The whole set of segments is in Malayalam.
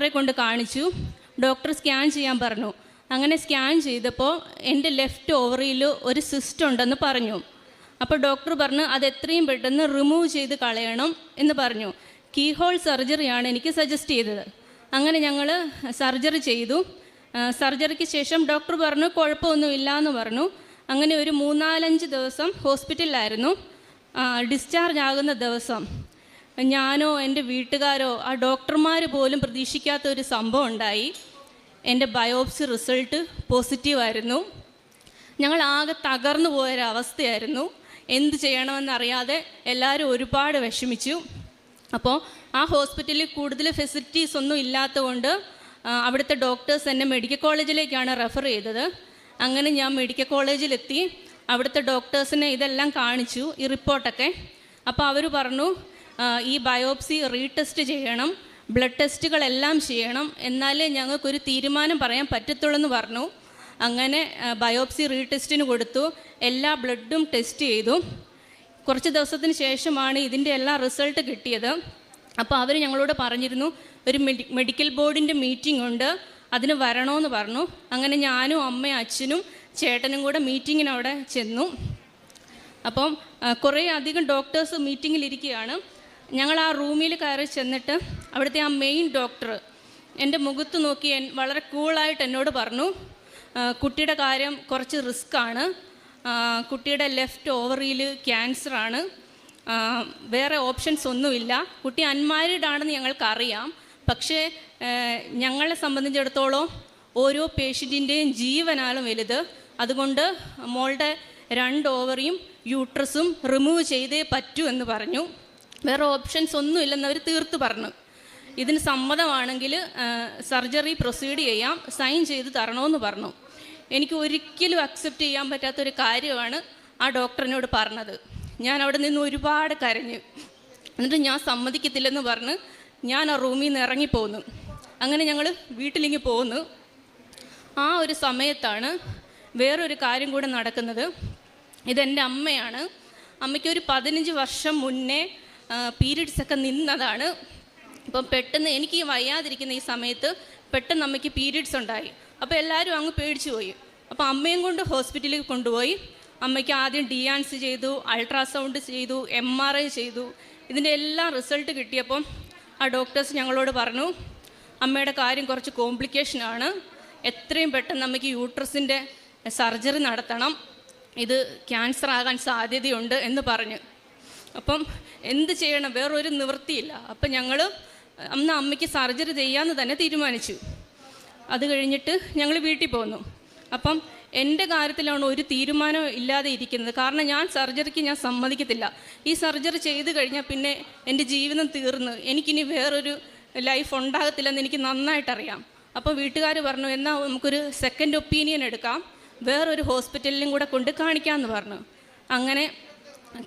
ഡോക്ടറെ കൊണ്ട് കാണിച്ചു. ഡോക്ടർ സ്കാൻ ചെയ്യാൻ പറഞ്ഞു. അങ്ങനെ സ്കാൻ ചെയ്തപ്പോൾ എൻ്റെ ലെഫ്റ്റ് ഓവറിയിൽ ഒരു സിസ്റ്റ് ഉണ്ടെന്ന് പറഞ്ഞു. അപ്പോൾ ഡോക്ടർ പറഞ്ഞു അത് എത്രയും പെട്ടെന്ന് റിമൂവ് ചെയ്ത് കളയണം എന്ന് പറഞ്ഞു. കീഹോൾ സർജറിയാണ് എനിക്ക് സജസ്റ്റ് ചെയ്തത്. അങ്ങനെ ഞങ്ങൾ സർജറി ചെയ്തു. സർജറിക്ക് ശേഷം ഡോക്ടർ പറഞ്ഞു കുഴപ്പമൊന്നുമില്ല എന്ന് പറഞ്ഞു. അങ്ങനെ ഒരു 3-4 ദിവസം ഹോസ്പിറ്റലിലായിരുന്നു. ഡിസ്ചാർജ് ആകുന്ന ദിവസം ഞാനോ എൻ്റെ വീട്ടുകാരോ ആ ഡോക്ടർമാർ പോലും പ്രതീക്ഷിക്കാത്ത ഒരു സംഭവം ഉണ്ടായി. എൻ്റെ ബയോപ്സി റിസൾട്ട് പോസിറ്റീവായിരുന്നു. ഞങ്ങൾ ആകെ തകർന്നു പോയൊരവസ്ഥയായിരുന്നു. എന്ത് ചെയ്യണമെന്നറിയാതെ എല്ലാവരും ഒരുപാട് വിഷമിച്ചു. അപ്പോൾ ആ ഹോസ്പിറ്റലിൽ കൂടുതൽ ഫെസിലിറ്റീസ് ഒന്നും ഇല്ലാത്തതുകൊണ്ട് അവിടുത്തെ ഡോക്ടേഴ്സ് എന്നെ മെഡിക്കൽ കോളേജിലേക്കാണ് റെഫർ ചെയ്തത്. അങ്ങനെ ഞാൻ മെഡിക്കൽ കോളേജിലെത്തി. അവിടുത്തെ ഡോക്ടേഴ്സിനെ ഇതെല്ലാം കാണിച്ചു, ഈ റിപ്പോർട്ടൊക്കെ. അപ്പോൾ അവർ പറഞ്ഞു ഈ ബയോപ്സി റീടെസ്റ്റ് ചെയ്യണം, ബ്ലഡ് ടെസ്റ്റുകളെല്ലാം ചെയ്യണം, എന്നാലേ ഞങ്ങൾക്കൊരു തീരുമാനം പറയാൻ പറ്റത്തുള്ളൂ പറഞ്ഞു. അങ്ങനെ ബയോപ്സി റീടെസ്റ്റിന് കൊടുത്തു. എല്ലാ ബ്ലഡും ടെസ്റ്റ് ചെയ്തു. കുറച്ച് ദിവസത്തിന് ശേഷമാണ് ഇതിൻ്റെ എല്ലാ റിസൾട്ട് കിട്ടിയത്. അപ്പോൾ അവർ ഞങ്ങളോട് പറഞ്ഞിരുന്നു ഒരു മെഡിക്കൽ ബോർഡിൻ്റെ മീറ്റിംഗ് ഉണ്ട്, അതിന് വരണമെന്ന് പറഞ്ഞു. അങ്ങനെ ഞാനും അമ്മയും അച്ഛനും ചേട്ടനും കൂടെ മീറ്റിങ്ങിന് അവിടെ ചെന്നു. അപ്പം കുറേ അധികം ഡോക്ടേഴ്സ് മീറ്റിങ്ങിലിരിക്കുകയാണ്. ഞങ്ങൾ ആ റൂമിൽ കയറി ചെന്നിട്ട് അവിടുത്തെ ആ മെയിൻ ഡോക്ടർ എൻ്റെ മുഖത്ത് നോക്കി വളരെ കൂളായിട്ട് എന്നോട് പറഞ്ഞു കുട്ടിയുടെ കാര്യം കുറച്ച് റിസ്ക്കാണ്, കുട്ടിയുടെ ലെഫ്റ്റ് ഓവറിയിൽ ക്യാൻസറാണ്, വേറെ ഓപ്ഷൻസ് ഒന്നുമില്ല, കുട്ടി അൺമാരീഡ് ആണെന്ന് ഞങ്ങൾക്കറിയാം, പക്ഷേ ഞങ്ങളെ സംബന്ധിച്ചിടത്തോളം ഓരോ പേഷ്യൻറ്റിൻ്റെയും ജീവനാലും വലുത്, അതുകൊണ്ട് മോളുടെ 2 ഓവറിയും യൂട്രസും റിമൂവ് ചെയ്തേ പറ്റൂ എന്ന് പറഞ്ഞു. വേറെ ഓപ്ഷൻസ് ഒന്നുമില്ലെന്ന് അവർ തീർത്ത് പറഞ്ഞു. ഇതിന് സമ്മതമാണെങ്കിൽ സർജറി പ്രൊസീഡ് ചെയ്യാം, സൈൻ ചെയ്ത് തരണമെന്ന് പറഞ്ഞു. എനിക്ക് ഒരിക്കലും അക്സെപ്റ്റ് ചെയ്യാൻ പറ്റാത്തൊരു കാര്യമാണ് ആ ഡോക്ടറിനോട് പറഞ്ഞത്. ഞാൻ അവിടെ നിന്ന് ഒരുപാട് കരഞ്ഞു. എന്നിട്ട് ഞാൻ സമ്മതിക്കത്തില്ലെന്ന് പറഞ്ഞ് ഞാൻ ആ റൂമിൽ നിന്ന് ഇറങ്ങിപ്പോന്നു. അങ്ങനെ ഞങ്ങൾ വീട്ടിലേക്ക് പോന്നു. ആ ഒരു സമയത്താണ് വേറൊരു കാര്യം കൂടെ നടക്കുന്നത്. ഇതെൻ്റെ അമ്മയാണ്. അമ്മയ്ക്ക് ഒരു 15 വർഷം മുന്നേ പീരീഡ്സൊക്കെ നിന്നതാണ്. അപ്പം പെട്ടെന്ന് എനിക്ക് വയ്യാതിരിക്കുന്ന ഈ സമയത്ത് പെട്ടെന്ന് അമ്മയ്ക്ക് പീരീഡ്സ് ഉണ്ടായി. അപ്പോൾ എല്ലാവരും അങ്ങ് പേടിച്ചു പോയി. അപ്പോൾ അമ്മയും കൊണ്ട് ഹോസ്പിറ്റലിൽ കൊണ്ടുപോയി. അമ്മയ്ക്ക് ആദ്യം DNC ചെയ്തു, അൾട്രാസൗണ്ട് ചെയ്തു, MRI ചെയ്തു. ഇതിൻ്റെ എല്ലാം റിസൾട്ട് കിട്ടിയപ്പം ആ ഡോക്ടേഴ്സ് ഞങ്ങളോട് പറഞ്ഞു അമ്മയുടെ കാര്യം കുറച്ച് കോംപ്ലിക്കേഷനാണ്, എത്രയും പെട്ടെന്ന് അമ്മയ്ക്ക് യൂട്രസിൻ്റെ സർജറി നടത്തണം, ഇത് ക്യാൻസർ ആകാൻ സാധ്യതയുണ്ട് എന്ന് പറഞ്ഞു. അപ്പം എന്ത് ചെയ്യണം, വേറൊരു നിവൃത്തിയില്ല. അപ്പം ഞങ്ങൾ അന്ന് അമ്മയ്ക്ക് സർജറി ചെയ്യാമെന്ന് തന്നെ തീരുമാനിച്ചു. അത് കഴിഞ്ഞിട്ട് ഞങ്ങൾ വീട്ടിൽ പോന്നു. അപ്പം എൻ്റെ കാര്യത്തിലാണ് ഒരു തീരുമാനം ഇല്ലാതെ ഇരിക്കുന്നത്. കാരണം ഞാൻ സർജറിക്ക് ഞാൻ സമ്മതിക്കത്തില്ല. ഈ സർജറി ചെയ്ത് കഴിഞ്ഞാൽ പിന്നെ എൻ്റെ ജീവിതം തീർന്ന് എനിക്കിനി വേറൊരു ലൈഫ് ഉണ്ടാകത്തില്ലെന്ന് എനിക്ക് നന്നായിട്ടറിയാം. അപ്പോൾ വീട്ടുകാർ പറഞ്ഞു എന്നാൽ നമുക്കൊരു സെക്കൻഡ് ഒപ്പീനിയൻ എടുക്കാം, വേറൊരു ഹോസ്പിറ്റലിലും കൂടെ കൊണ്ട് കാണിക്കാമെന്ന് പറഞ്ഞു. അങ്ങനെ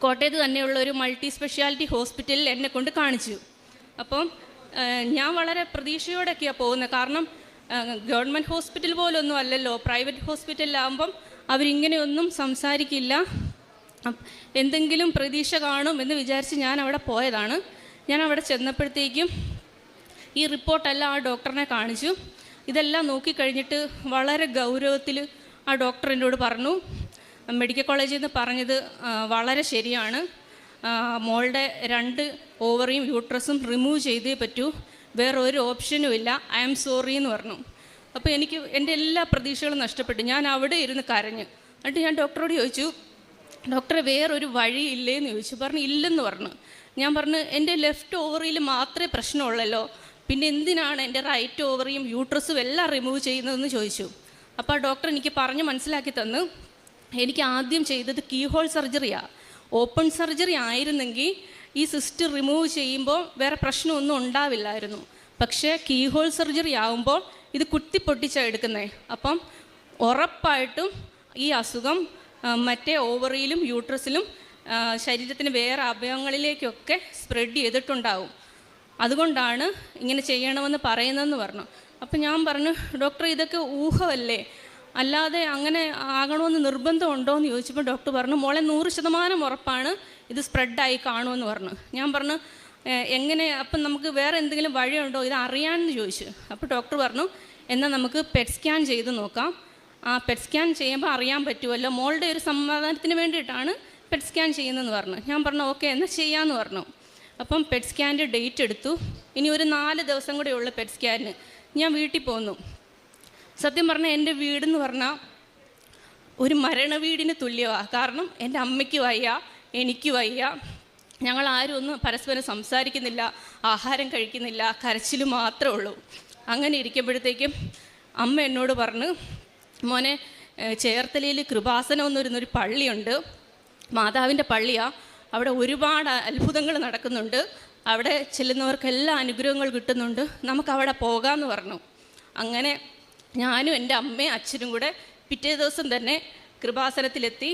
കോട്ടയത്ത് തന്നെയുള്ള ഒരു മൾട്ടി സ്പെഷ്യാലിറ്റി ഹോസ്പിറ്റലിൽ എന്നെ കൊണ്ട് കാണിച്ചു. അപ്പം ഞാൻ വളരെ പ്രതീക്ഷയോടെയൊക്കെയാണ് പോകുന്നത്. കാരണം ഗവൺമെൻറ് ഹോസ്പിറ്റൽ പോലൊന്നും അല്ലല്ലോ, പ്രൈവറ്റ് ഹോസ്പിറ്റലിലാകുമ്പം അവരിങ്ങനെയൊന്നും സംസാരിക്കില്ല, എന്തെങ്കിലും പ്രതീക്ഷ കാണും എന്ന് വിചാരിച്ച് ഞാൻ അവിടെ പോയതാണ്. ഞാൻ അവിടെ ചെന്നപ്പോഴത്തേക്കും ഈ റിപ്പോർട്ടെല്ലാം ആ ഡോക്ടറിനെ കാണിച്ചു. ഇതെല്ലാം നോക്കിക്കഴിഞ്ഞിട്ട് വളരെ ഗൗരവത്തിൽ ആ ഡോക്ടർ എന്നോട് പറഞ്ഞു മെഡിക്കൽ കോളേജിൽ നിന്ന് പറഞ്ഞത് വളരെ ശരിയാണ്, മോളുടെ 2 ഓവറിയും യൂട്രസും റിമൂവ് ചെയ്തേ പറ്റൂ, വേറെ ഒരു ഓപ്ഷനും ഇല്ല, ഐ ആം സോറി എന്ന് പറഞ്ഞു. അപ്പോൾ എനിക്ക് എൻ്റെ എല്ലാ പ്രതീക്ഷകളും നഷ്ടപ്പെട്ടു. ഞാൻ അവിടെ ഇരുന്ന് കരഞ്ഞു. എന്നിട്ട് ഞാൻ ഡോക്ടറോട് ചോദിച്ചു ഡോക്ടറെ വേറൊരു വഴി ഇല്ലേന്ന് ചോദിച്ചു. പറഞ്ഞു ഇല്ലെന്ന് പറഞ്ഞു. ഞാൻ പറഞ്ഞു എൻ്റെ ലെഫ്റ്റ് ഓവറിയിൽ മാത്രമേ പ്രശ്നമുള്ളല്ലോ, പിന്നെ എന്തിനാണ് എൻ്റെ റൈറ്റ് ഓവറിയും യൂട്രസും എല്ലാം റിമൂവ് ചെയ്യുന്നതെന്ന് ചോദിച്ചു. അപ്പോൾ ആ ഡോക്ടർ എനിക്ക് പറഞ്ഞ് മനസ്സിലാക്കി തന്നു എനിക്ക് ആദ്യം ചെയ്തത് കീഹോൾ സർജറിയാണ്. ഓപ്പൺ സർജറി ആയിരുന്നെങ്കിൽ ഈ സിസ്റ്റ് റിമൂവ് ചെയ്യുമ്പോൾ വേറെ പ്രശ്നമൊന്നും ഉണ്ടാവില്ലായിരുന്നു. പക്ഷേ കീഹോൾ സർജറി ആകുമ്പോൾ ഇത് കുത്തിപ്പൊട്ടിച്ചാണ് എടുക്കുന്നത്. അപ്പം ഉറപ്പായിട്ടും ഈ അസുഖം മറ്റേ ഓവറിയിലും യൂട്രസിലും ശരീരത്തിന് വേറെ അവയവങ്ങളിലേക്കൊക്കെ സ്പ്രെഡ് ചെയ്തിട്ടുണ്ടാവും. അതുകൊണ്ടാണ് ഇങ്ങനെ ചെയ്യണമെന്ന് പറയുന്നതെന്ന് പറഞ്ഞു. അപ്പം ഞാൻ പറഞ്ഞു ഡോക്ടർ ഇതൊക്കെ ഊഹമല്ലേ, അല്ലാതെ അങ്ങനെ ആകണമെന്ന് നിർബന്ധമുണ്ടോ എന്ന് ചോദിച്ചപ്പോൾ ഡോക്ടർ പറഞ്ഞു മോളെ 100% ഉറപ്പാണ് ഇത് സ്പ്രെഡായി കാണുമെന്ന് പറഞ്ഞു. ഞാൻ പറഞ്ഞു എങ്ങനെ അപ്പം നമുക്ക് വേറെ എന്തെങ്കിലും വഴിയുണ്ടോ ഇത് അറിയാമെന്ന് ചോദിച്ചു. അപ്പോൾ ഡോക്ടർ പറഞ്ഞു എന്നാൽ നമുക്ക് പെറ്റ് സ്കാൻ ചെയ്ത് നോക്കാം. ആ പെറ്റ് സ്കാൻ ചെയ്യുമ്പോൾ അറിയാൻ പറ്റുമല്ലോ, മോളുടെ ഒരു സമാധാനത്തിന് വേണ്ടിയിട്ടാണ് പെറ്റ് സ്കാൻ ചെയ്യുന്നതെന്ന് പറഞ്ഞു. ഞാൻ പറഞ്ഞു ഓക്കെ എന്നാൽ ചെയ്യാമെന്ന് പറഞ്ഞു. അപ്പം പെറ്റ് സ്കാൻ്റെ ഡേറ്റ് എടുത്തു. ഇനി ഒരു 4 ദിവസം കൂടെ ഉള്ളു പെറ്റ് സ്കാനിന്. ഞാൻ വീട്ടിൽ പോന്നു. സത്യം പറഞ്ഞാൽ എൻ്റെ വീടെന്ന് പറഞ്ഞാൽ ഒരു മരണ വീടിന് തുല്യമാണ്. കാരണം എൻ്റെ അമ്മയ്ക്ക് വയ്യ, എനിക്ക് വയ്യ, ഞങ്ങളാരും ഒന്നും പരസ്പരം സംസാരിക്കുന്നില്ല, ആഹാരം കഴിക്കുന്നില്ല, കരച്ചിൽ മാത്രമേ ഉള്ളൂ. അങ്ങനെ ഇരിക്കുമ്പോഴത്തേക്കും അമ്മ എന്നോട് പറഞ്ഞു, മോനെ ചേർത്തലയിൽ കൃപാസനം എന്നൊരു പള്ളിയുണ്ട്, മാതാവിൻ്റെ പള്ളിയാണ്, അവിടെ ഒരുപാട് അത്ഭുതങ്ങൾ നടക്കുന്നുണ്ട്, അവിടെ ചെല്ലുന്നവർക്കെല്ലാം അനുഗ്രഹങ്ങൾ കിട്ടുന്നുണ്ട്, നമുക്കവിടെ പോകാമെന്ന് പറഞ്ഞു. അങ്ങനെ ഞാനും എൻ്റെ അമ്മയും അച്ഛനും കൂടെ പിറ്റേ ദിവസം തന്നെ കൃപാസനത്തിലെത്തി.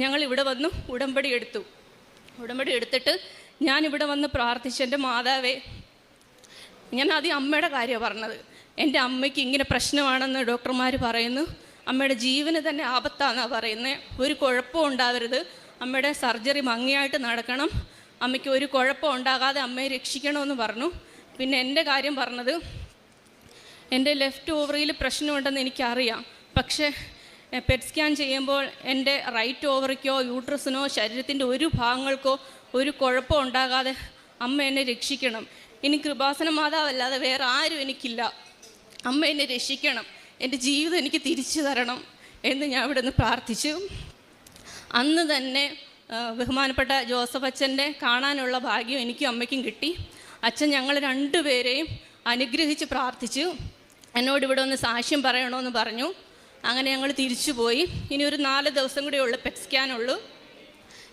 ഞങ്ങളിവിടെ വന്നു ഉടമ്പടി എടുത്തു. ഉടമ്പടി എടുത്തിട്ട് ഞാനിവിടെ വന്ന് പ്രാർത്ഥിച്ചു, എൻ്റെ മാതാവേ, ഞാൻ ആദ്യം അമ്മയുടെ കാര്യമാണ് പറഞ്ഞത്. എൻ്റെ അമ്മയ്ക്ക് ഇങ്ങനെ പ്രശ്നമാണെന്ന് ഡോക്ടർമാർ പറയുന്നു, അമ്മയുടെ ജീവന് തന്നെ ആപത്താണെന്നാണ് പറയുന്നത്, ഒരു കുഴപ്പവും ഉണ്ടാവരുത്, അമ്മയുടെ സർജറി ഭംഗിയായിട്ട് നടക്കണം, അമ്മയ്ക്ക് ഒരു കുഴപ്പം ഉണ്ടാകാതെ അമ്മയെ രക്ഷിക്കണമെന്ന് പറഞ്ഞു. പിന്നെ എൻ്റെ കാര്യം പറഞ്ഞത്, എൻ്റെ ലെഫ്റ്റ് ഓവറിയിൽ പ്രശ്നമുണ്ടെന്ന് എനിക്കറിയാം, പക്ഷേ പെറ്റ് സ്കാൻ ചെയ്യുമ്പോൾ എൻ്റെ റൈറ്റ് ഓവറിക്കോ യൂട്രസിനോ ശരീരത്തിൻ്റെ ഒരു ഭാഗങ്ങൾക്കോ ഒരു കുഴപ്പം ഉണ്ടാകാതെ അമ്മ എന്നെ രക്ഷിക്കണം, ഇനി കൃപാസന മാതാവല്ലാതെ വേറെ ആരും എനിക്കില്ല, അമ്മ എന്നെ രക്ഷിക്കണം, എൻ്റെ ജീവിതം എനിക്ക് തിരിച്ചു തരണം എന്ന് ഞാൻ ഇവിടെ നിന്ന് പ്രാർത്ഥിച്ചു. അന്ന് തന്നെ ബഹുമാനപ്പെട്ട ജോസഫ് അച്ഛൻ്റെ കാണാനുള്ള ഭാഗ്യം എനിക്കും അമ്മയ്ക്കും കിട്ടി. അച്ഛൻ ഞങ്ങൾ രണ്ടുപേരെയും അനുഗ്രഹിച്ച് പ്രാർത്ഥിച്ചു. എന്നോട് ഇവിടെ ഒന്ന് സാക്ഷ്യം പറയണമെന്ന് പറഞ്ഞു. അങ്ങനെ ഞങ്ങൾ തിരിച്ചു പോയി. ഇനി ഒരു 4 ദിവസം കൂടെ ഉള്ളു പെറ്റ് സ്കാനുള്ളൂ.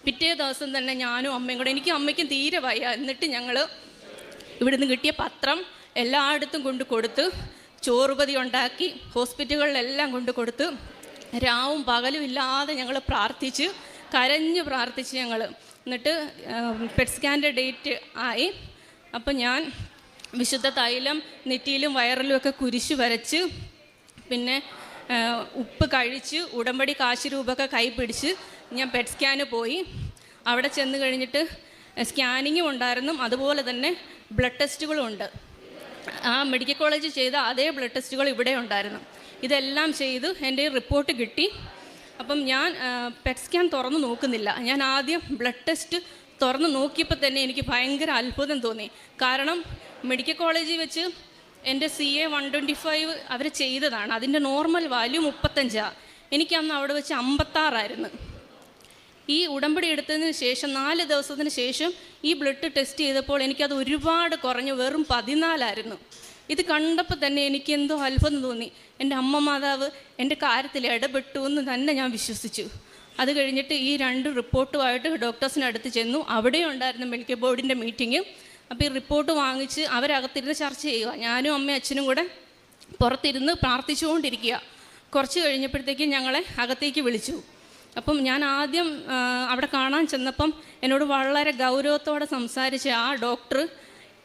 പിറ്റേ ദിവസം തന്നെ ഞാനും അമ്മയും കൂടെ, എനിക്കും അമ്മയ്ക്കും തീരെ വയ്യ, എന്നിട്ട് ഞങ്ങൾ ഇവിടുന്ന് കിട്ടിയ പത്രം എല്ലായിടത്തും കൊണ്ട് കൊടുത്ത്, ചോറുപതി ഉണ്ടാക്കി ഹോസ്പിറ്റലുകളിലെല്ലാം കൊണ്ട് കൊടുത്ത്, രാവും പകലും ഇല്ലാതെ ഞങ്ങൾ പ്രാർത്ഥിച്ച്, കരഞ്ഞ് പ്രാർത്ഥിച്ച് ഞങ്ങൾ. എന്നിട്ട് പെറ്റ് സ്കാൻ്റെ ഡേറ്റ് ആയി. അപ്പം ഞാൻ വിശുദ്ധ തൈലം നെറ്റിയിലും വയറിലും ഒക്കെ കുരിശ് വരച്ച്, പിന്നെ ഉപ്പ് കഴിച്ച്, ഉടമ്പടി കാശ് രൂപമൊക്കെ കൈ പിടിച്ച് ഞാൻ പെറ്റ് സ്കാന് പോയി. അവിടെ ചെന്ന് കഴിഞ്ഞിട്ട് സ്കാനിങ്ങും ഉണ്ടായിരുന്നു, അതുപോലെ തന്നെ ബ്ലഡ് ടെസ്റ്റുകളും ഉണ്ട്. ആ മെഡിക്കൽ കോളേജിൽ ചെയ്ത അതേ ബ്ലഡ് ടെസ്റ്റുകൾ ഇവിടെ ഉണ്ടായിരുന്നു. ഇതെല്ലാം ചെയ്ത് എൻ്റെ റിപ്പോർട്ട് കിട്ടി. അപ്പം ഞാൻ പെറ്റ് സ്കാൻ തുറന്ന് നോക്കുന്നില്ല. ഞാൻ ആദ്യം ബ്ലഡ് ടെസ്റ്റ് തുറന്ന് നോക്കിയപ്പോൾ തന്നെ എനിക്ക് ഭയങ്കര അത്ഭുതം തോന്നി. കാരണം മെഡിക്കൽ കോളേജിൽ വെച്ച് എൻ്റെ CA 125 അവർ ചെയ്തതാണ്, അതിൻ്റെ നോർമൽ വാല്യൂ 35. എനിക്കന്ന് അവിടെ വെച്ച് 56 ഈ ഉടമ്പടി എടുത്തതിന് ശേഷം 4 ദിവസത്തിന് ശേഷം ഈ ബ്ലഡ് ടെസ്റ്റ് ചെയ്തപ്പോൾ എനിക്കത് ഒരുപാട് കുറഞ്ഞു, വെറും 14. ഇത് കണ്ടപ്പോൾ തന്നെ എനിക്ക് എന്തോ അത്ഭുതം തോന്നി. എൻ്റെ അമ്മ മാതാവ് എൻ്റെ കാര്യത്തിൽ ഇടപെട്ടു എന്ന് തന്നെ ഞാൻ വിശ്വസിച്ചു. അത് കഴിഞ്ഞിട്ട് ഈ 2 റിപ്പോർട്ടുമായിട്ട് ഡോക്ടേഴ്സിനടുത്ത് ചെന്നു. അവിടെ ഉണ്ടായിരുന്നു മെഡിക്കൽ ബോർഡിൻ്റെ മീറ്റിംഗ്. അപ്പോൾ ഈ റിപ്പോർട്ട് വാങ്ങിച്ച് അവരകത്തിരുന്ന് ചർച്ച ചെയ്യുക. ഞാനും അമ്മയും അച്ഛനും കൂടെ പുറത്തിരുന്ന് പ്രാർത്ഥിച്ചുകൊണ്ടിരിക്കുക. കുറച്ച് കഴിഞ്ഞപ്പോഴത്തേക്കും ഞങ്ങളെ അകത്തേക്ക് വിളിച്ചു. അപ്പം ഞാൻ ആദ്യം അവിടെ കാണാൻ ചെന്നപ്പം എന്നോട് വളരെ ഗൗരവത്തോടെ സംസാരിച്ച ആ ഡോക്ടർ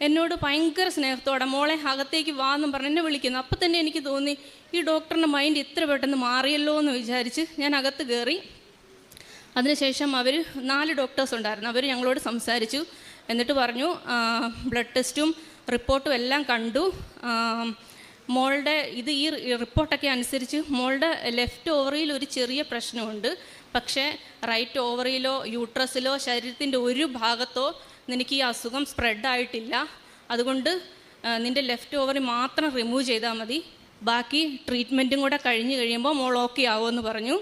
എന്നോട് ഭയങ്കര സ്നേഹത്തോടെ മോളെ അകത്തേക്ക് വാ എന്നും പറഞ്ഞ് എന്നെ വിളിക്കുന്നു. അപ്പം തന്നെ എനിക്ക് തോന്നി ഈ ഡോക്ടറിൻ്റെ മൈൻഡ് ഇത്ര പെട്ടെന്ന് മാറിയല്ലോ എന്ന് വിചാരിച്ച് ഞാൻ അകത്ത് കയറി. അതിനുശേഷം അവർ 4 ഡോക്ടേഴ്സ് ഉണ്ടായിരുന്നു. അവർ ഞങ്ങളോട് സംസാരിച്ചു. എന്നിട്ട് പറഞ്ഞു ബ്ലഡ് ടെസ്റ്റും റിപ്പോർട്ടും എല്ലാം കണ്ടു. മോളുടെ ഈ റിപ്പോർട്ടൊക്കെ അനുസരിച്ച് മോളുടെ ലെഫ്റ്റ് ഓവറിയിൽ ഒരു ചെറിയ പ്രശ്നമുണ്ട്. പക്ഷേ റൈറ്റ് ഓവറിയിലോ യൂട്രസിലോ ശരീരത്തിൻ്റെ ഒരു ഭാഗത്തോ നിനക്ക് ഈ അസുഖം സ്പ്രെഡായിട്ടില്ല. അതുകൊണ്ട് നിൻ്റെ ലെഫ്റ്റ് ഓവറി മാത്രം റിമൂവ് ചെയ്താൽ മതി, ബാക്കി ട്രീറ്റ്മെൻറ്റും കൂടെ കഴിഞ്ഞ് കഴിയുമ്പോൾ മോൾ ഓക്കെ ആവുമെന്ന് പറഞ്ഞു.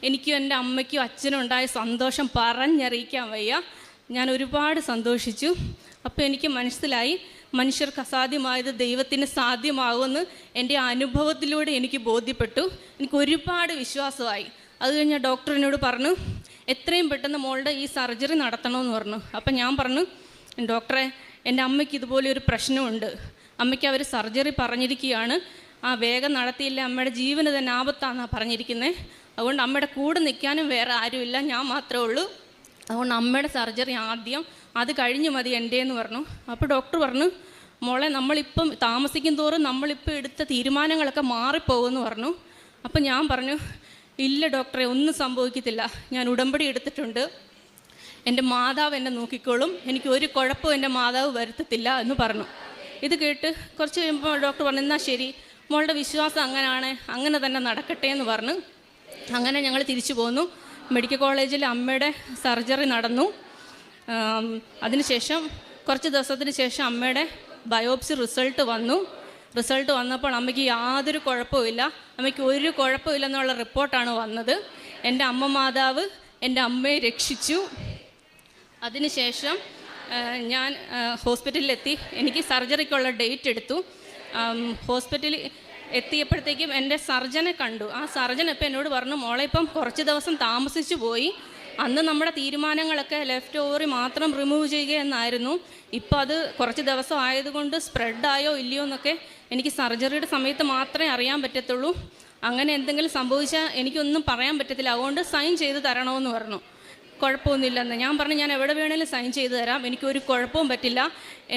എനിക്കും എൻ്റെ അമ്മയ്ക്കും അച്ഛനും ഉണ്ടായ സന്തോഷം പറഞ്ഞറിയിക്കാൻ വയ്യ. ഞാൻ ഒരുപാട് സന്തോഷിച്ചു. അപ്പോൾ എനിക്ക് മനസ്സിലായി മനുഷ്യർക്ക് അസാധ്യമായത് ദൈവത്തിന് സാധ്യമാകുമെന്ന് എൻ്റെ അനുഭവത്തിലൂടെ എനിക്ക് ബോധ്യപ്പെട്ടു. എനിക്ക് ഒരുപാട് വിശ്വാസമായി. അത് കഴിഞ്ഞ് ഡോക്ടറിനോട് പറഞ്ഞു എത്രയും പെട്ടെന്ന് മോളുടെ ഈ സർജറി നടത്തണമെന്ന് പറഞ്ഞു. അപ്പം ഞാൻ പറഞ്ഞു ഡോക്ടറെ എൻ്റെ അമ്മയ്ക്ക് ഇതുപോലെ ഒരു പ്രശ്നമുണ്ട്, അമ്മയ്ക്ക് അവർ സർജറി പറഞ്ഞിരിക്കുകയാണ്, വേഗം നടത്തിയില്ല അമ്മയുടെ ജീവന് തന്നെ ആപത്താണെന്നാണ് പറഞ്ഞിരിക്കുന്നത്, അതുകൊണ്ട് അമ്മയുടെ കൂടെ നിൽക്കാനും വേറെ ആരുമില്ല, ഞാൻ മാത്രമേ ഉള്ളൂ, അതുകൊണ്ട് അമ്മയുടെ സർജറി ആദ്യം, അത് കഴിഞ്ഞ് മതി എൻ്റെ എന്ന് പറഞ്ഞു. അപ്പോൾ ഡോക്ടർ പറഞ്ഞു മോളെ നമ്മളിപ്പം താമസിക്കും തോറും നമ്മളിപ്പോൾ എടുത്ത തീരുമാനങ്ങളൊക്കെ മാറിപ്പോകുമെന്ന് പറഞ്ഞു. അപ്പം ഞാൻ പറഞ്ഞു ഇല്ല ഡോക്ടറെ ഒന്നും സംഭവിക്കത്തില്ല, ഞാൻ ഉടമ്പടി എടുത്തിട്ടുണ്ട്, എൻ്റെ മാതാവ് എന്നെ നോക്കിക്കോളും, എനിക്ക് ഒരു കുഴപ്പവും എൻ്റെ മാതാവ് വരുത്തത്തില്ല എന്ന് പറഞ്ഞു. ഇത് കേട്ട് കുറച്ച് കഴിയുമ്പോൾ ഡോക്ടർ പറഞ്ഞു, എന്നാൽ ശരി, മോളുടെ വിശ്വാസം അങ്ങനെയാണ്, അങ്ങനെ തന്നെ നടക്കട്ടെ എന്ന് പറഞ്ഞു. അങ്ങനെ ഞങ്ങൾ തിരിച്ചു പോന്നു. മെഡിക്കൽ കോളേജിൽ അമ്മയുടെ സർജറി നടന്നു. അതിനുശേഷം കുറച്ച് ദിവസത്തിന് ശേഷം അമ്മയുടെ ബയോപ്സി റിസൾട്ട് വന്നു. റിസൾട്ട് വന്നപ്പോൾ അമ്മയ്ക്ക് യാതൊരു കുഴപ്പമില്ല, അമ്മയ്ക്ക് ഒരു കുഴപ്പമില്ലെന്നുള്ള റിപ്പോർട്ടാണ് വന്നത്. എൻ്റെ അമ്മ മാതാവ് എൻ്റെ അമ്മയെ രക്ഷിച്ചു. അതിനുശേഷം ഞാൻ ഹോസ്പിറ്റലിലെത്തി. എനിക്ക് സർജറിക്കുള്ള ഡേറ്റ് എടുത്തു. ഹോസ്പിറ്റലിൽ എത്തിയപ്പോഴത്തേക്കും എൻ്റെ സർജനെ കണ്ടു. ആ സർജൻ ഇപ്പം എന്നോട് പറഞ്ഞു, മോളെ ഇപ്പം കുറച്ച് ദിവസം താമസിച്ചു പോയി. അന്ന് നമ്മുടെ തീരുമാനങ്ങളൊക്കെ ലെഫ്റ്റ് ഓവറി മാത്രം റിമൂവ് ചെയ്യുക എന്നായിരുന്നു. ഇപ്പോൾ അത് കുറച്ച് ദിവസം ആയതുകൊണ്ട് സ്പ്രെഡായോ ഇല്ലയോ എന്നൊക്കെ എനിക്ക് സർജറിയുടെ സമയത്ത് മാത്രമേ അറിയാൻ പറ്റത്തുള്ളൂ. അങ്ങനെ എന്തെങ്കിലും സംഭവിച്ചാൽ എനിക്കൊന്നും പറയാൻ പറ്റത്തില്ല, അതുകൊണ്ട് സൈൻ ചെയ്ത് തരണമെന്ന് പറഞ്ഞു. കുഴപ്പമൊന്നുമില്ലെന്ന് ഞാൻ പറഞ്ഞു, ഞാൻ എവിടെ വേണേലും സൈൻ ചെയ്ത് തരാം, എനിക്കൊരു കുഴപ്പവും പറ്റില്ല,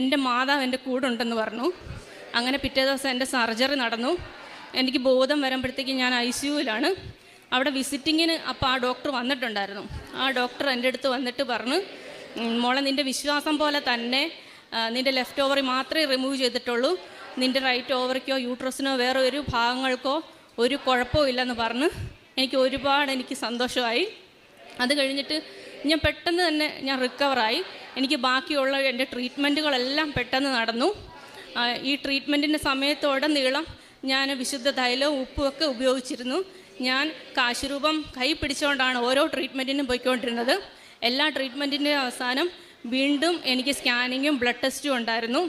എൻ്റെ മാതാവ് എൻ്റെ കൂടെ ഉണ്ടെന്ന് പറഞ്ഞു. അങ്ങനെ പിറ്റേ ദിവസം എൻ്റെ സർജറി നടന്നു. എനിക്ക് ബോധം വരുമ്പോഴത്തേക്കും ഞാൻ ICUവിലാണ്. അവിടെ വിസിറ്റിങ്ങിന് അപ്പോൾ ആ ഡോക്ടർ വന്നിട്ടുണ്ടായിരുന്നു. ആ ഡോക്ടർ എൻ്റെ അടുത്ത് വന്നിട്ട് പറഞ്ഞു, മോളെ നിൻ്റെ വിശ്വാസം പോലെ തന്നെ നിൻ്റെ ലെഫ്റ്റ് ഓവറി മാത്രമേ റിമൂവ് ചെയ്തിട്ടുള്ളൂ, നിൻ്റെ റൈറ്റ് ഓവറിക്കോ യൂട്രസിനോ വേറെ ഒരു ഭാഗങ്ങൾക്കോ ഒരു കുഴപ്പവും ഇല്ലെന്ന് പറഞ്ഞ് എനിക്ക് സന്തോഷമായി. അത് കഴിഞ്ഞിട്ട് ഞാൻ പെട്ടെന്ന് തന്നെ റിക്കവറായി. എനിക്ക് ബാക്കിയുള്ള എൻ്റെ ട്രീറ്റ്മെൻറ്റുകളെല്ലാം പെട്ടെന്ന് നടന്നു. ഈ ട്രീറ്റ്മെൻറ്റിൻ്റെ സമയത്തോടനീളം ഞാൻ വിശുദ്ധ തൈലവും ഉപ്പുമൊക്കെ ഉപയോഗിച്ചിരുന്നു. ഞാൻ കാശുരൂപം കൈ പിടിച്ചുകൊണ്ടാണ് ഓരോ ട്രീറ്റ്മെൻറ്റിനും പോയിക്കൊണ്ടിരുന്നത്. എല്ലാ ട്രീറ്റ്മെൻറ്റിൻ്റെ അവസാനം വീണ്ടും എനിക്ക് സ്കാനിങ്ങും ബ്ലഡ് ടെസ്റ്റും ഉണ്ടായിരുന്നു.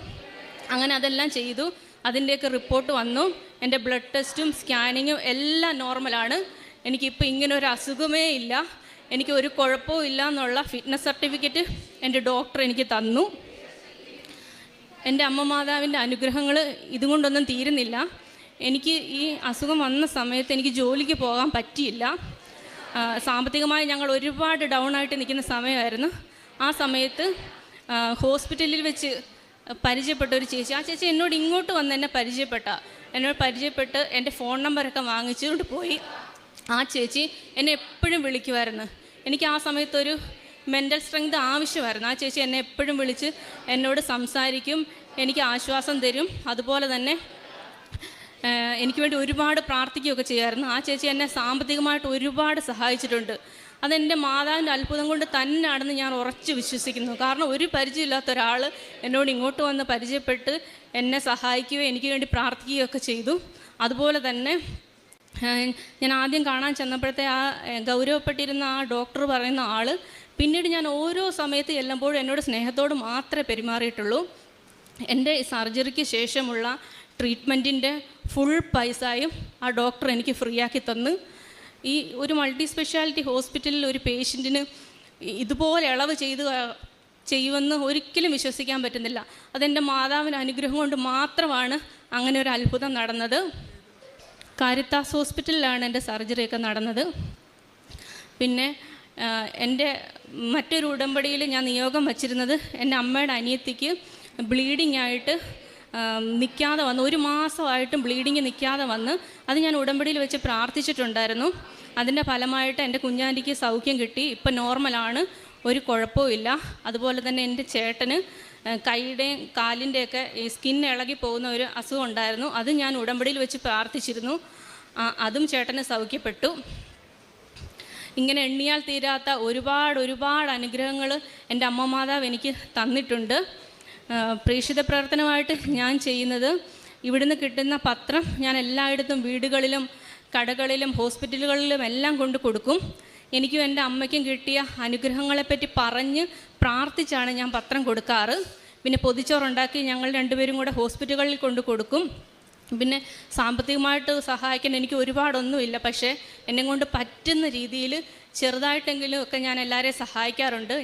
അങ്ങനെ അതെല്ലാം ചെയ്തു. അതിൻ്റെയൊക്കെ റിപ്പോർട്ട് വന്നു. എൻ്റെ ബ്ലഡ് ടെസ്റ്റും സ്കാനിങ്ങും എല്ലാം നോർമലാണ്. എനിക്കിപ്പോൾ ഇങ്ങനൊരു അസുഖമേ ഇല്ല, എനിക്ക് ഒരു കുഴപ്പവും ഇല്ല എന്നുള്ള ഫിറ്റ്നസ് സർട്ടിഫിക്കറ്റ് എൻ്റെ ഡോക്ടർ എനിക്ക് തന്നു. എൻ്റെ അമ്മ മാതാവിൻ്റെ അനുഗ്രഹങ്ങൾ ഇതുകൊണ്ടൊന്നും തീരുന്നില്ല. എനിക്ക് ഈ അസുഖം വന്ന സമയത്ത് എനിക്ക് ജോലിക്ക് പോകാൻ പറ്റിയില്ല. സാമ്പത്തികമായി ഞങ്ങൾ ഒരുപാട് ഡൗൺ ആയിട്ട് നിൽക്കുന്ന സമയമായിരുന്നു. ആ സമയത്ത് ഹോസ്പിറ്റലിൽ വെച്ച് പരിചയപ്പെട്ട ഒരു ചേച്ചി, ആ ചേച്ചി എന്നോട് ഇങ്ങോട്ട് വന്ന് എന്നോട് പരിചയപ്പെട്ട് എൻ്റെ ഫോൺ നമ്പറൊക്കെ വാങ്ങിച്ചുകൊണ്ട് പോയി. ആ ചേച്ചി എന്നെ എപ്പോഴും വിളിക്കുമായിരുന്നു. എനിക്ക് ആ സമയത്തൊരു മെൻ്റൽ സ്ട്രെങ്ത് ആവശ്യമായിരുന്നു. ആ ചേച്ചി എന്നെ എപ്പോഴും വിളിച്ച് എന്നോട് സംസാരിക്കും, എനിക്ക് ആശ്വാസം തരും. അതുപോലെ തന്നെ എനിക്ക് വേണ്ടി ഒരുപാട് പ്രാർത്ഥിക്കുകയൊക്കെ ചെയ്യുമായിരുന്നു. ആ ചേച്ചി എന്നെ സാമ്പത്തികമായിട്ട് ഒരുപാട് സഹായിച്ചിട്ടുണ്ട്. അതെൻ്റെ മാതാവിൻ്റെ അത്ഭുതം കൊണ്ട് തന്നെയാണെന്ന് ഞാൻ ഉറച്ച് വിശ്വസിക്കുന്നു. കാരണം ഒരു പരിചയമില്ലാത്ത ഒരാൾ എന്നോട് ഇങ്ങോട്ട് വന്ന് പരിചയപ്പെട്ട് എന്നെ സഹായിക്കുകയോ എനിക്ക് വേണ്ടി പ്രാർത്ഥിക്കുകയൊക്കെ ചെയ്തു. അതുപോലെ തന്നെ ഞാൻ ആദ്യം കാണാൻ ചെന്നപ്പോഴത്തെ ആ ഗൗരവപ്പെട്ടിരുന്ന ആ ഡോക്ടർ പറയുന്ന ആൾ പിന്നീട് ഞാൻ ഓരോ സമയത്ത് ചെല്ലുമ്പോഴും എന്നോട് സ്നേഹത്തോട് മാത്രമേ പെരുമാറിയിട്ടുള്ളൂ. എൻ്റെ സർജറിക്ക് ശേഷമുള്ള ട്രീറ്റ്മെൻറ്റിൻ്റെ ഫുൾ പൈസയും ആ ഡോക്ടർ എനിക്ക് ഫ്രീ ആക്കി തന്ന്. ഈ ഒരു മൾട്ടി സ്പെഷ്യാലിറ്റി ഹോസ്പിറ്റലിൽ ഒരു പേഷ്യൻറ്റിന് ഇതുപോലെ ഇളവ് ചെയ്യുമെന്ന് ഒരിക്കലും വിശ്വസിക്കാൻ പറ്റുന്നില്ല. അതെൻ്റെ മാതാവിൻ്റെ അനുഗ്രഹം കൊണ്ട് മാത്രമാണ് അങ്ങനെ ഒരു അത്ഭുതം നടന്നത്. കാരിത്താസ് ഹോസ്പിറ്റലിലാണ് എൻ്റെ സർജറിയൊക്കെ നടന്നത്. പിന്നെ എൻ്റെ മറ്റൊരു ഉടമ്പടിയിൽ ഞാൻ നിയോഗം വച്ചിരുന്നത് എൻ്റെ അമ്മയുടെ അനിയത്തിക്ക് ബ്ലീഡിംഗ് ആയിട്ട് നിൽക്കാതെ വന്ന് 1 മാസമായിട്ടും ബ്ലീഡിങ് നിൽക്കാതെ വന്ന് അത് ഞാൻ ഉടമ്പടിയിൽ വെച്ച് പ്രാർത്ഥിച്ചിട്ടുണ്ടായിരുന്നു. അതിൻ്റെ ഫലമായിട്ട് എൻ്റെ കുഞ്ഞാൻ്റിക്ക് സൗഖ്യം കിട്ടി. ഇപ്പം നോർമലാണ്, ഒരു കുഴപ്പമില്ല. അതുപോലെ തന്നെ എൻ്റെ ചേട്ടന് കൈയുടെയും കാലിൻ്റെയൊക്കെ ഈ സ്കിൻ ഇളകി പോകുന്ന ഒരു അസുഖം ഉണ്ടായിരുന്നു. അത് ഞാൻ ഉടമ്പടിയിൽ വെച്ച് പ്രാർത്ഥിച്ചിരുന്നു. അതും ചേട്ടന് സൗഖ്യപ്പെട്ടു. ഇങ്ങനെ എണ്ണിയാൽ തീരാത്ത ഒരുപാട് അനുഗ്രഹങ്ങൾ എൻ്റെ അമ്മ മാതാവ് എനിക്ക് തന്നിട്ടുണ്ട്. പ്രേക്ഷിത പ്രവർത്തനമായിട്ട് ഞാൻ ചെയ്യുന്നത്, ഇവിടുന്ന് കിട്ടുന്ന പത്രം ഞാൻ എല്ലായിടത്തും വീടുകളിലും കടകളിലും ഹോസ്പിറ്റലുകളിലും എല്ലാം കൊണ്ട് കൊടുക്കും. എനിക്കും എൻ്റെ അമ്മയ്ക്കും കിട്ടിയ അനുഗ്രഹങ്ങളെപ്പറ്റി പറഞ്ഞ് പ്രാർത്ഥിച്ചാണ് ഞാൻ പത്രം കൊടുക്കാറ്. പിന്നെ പൊതിച്ചോറുണ്ടാക്കി ഞങ്ങൾ 2 പേരും കൂടെ ഹോസ്പിറ്റലുകളിൽ കൊണ്ട് കൊടുക്കും. പിന്നെ സാമ്പത്തികമായിട്ട് സഹായിക്കാൻ എനിക്ക് ഒരുപാടൊന്നുമില്ല, പക്ഷേ എന്നെ കൊണ്ട് പറ്റുന്ന രീതിയിൽ ചെറുതായിട്ടെങ്കിലും ഒക്കെ ഞാൻ എല്ലാവരെയും സഹായിക്കാറുണ്ട്.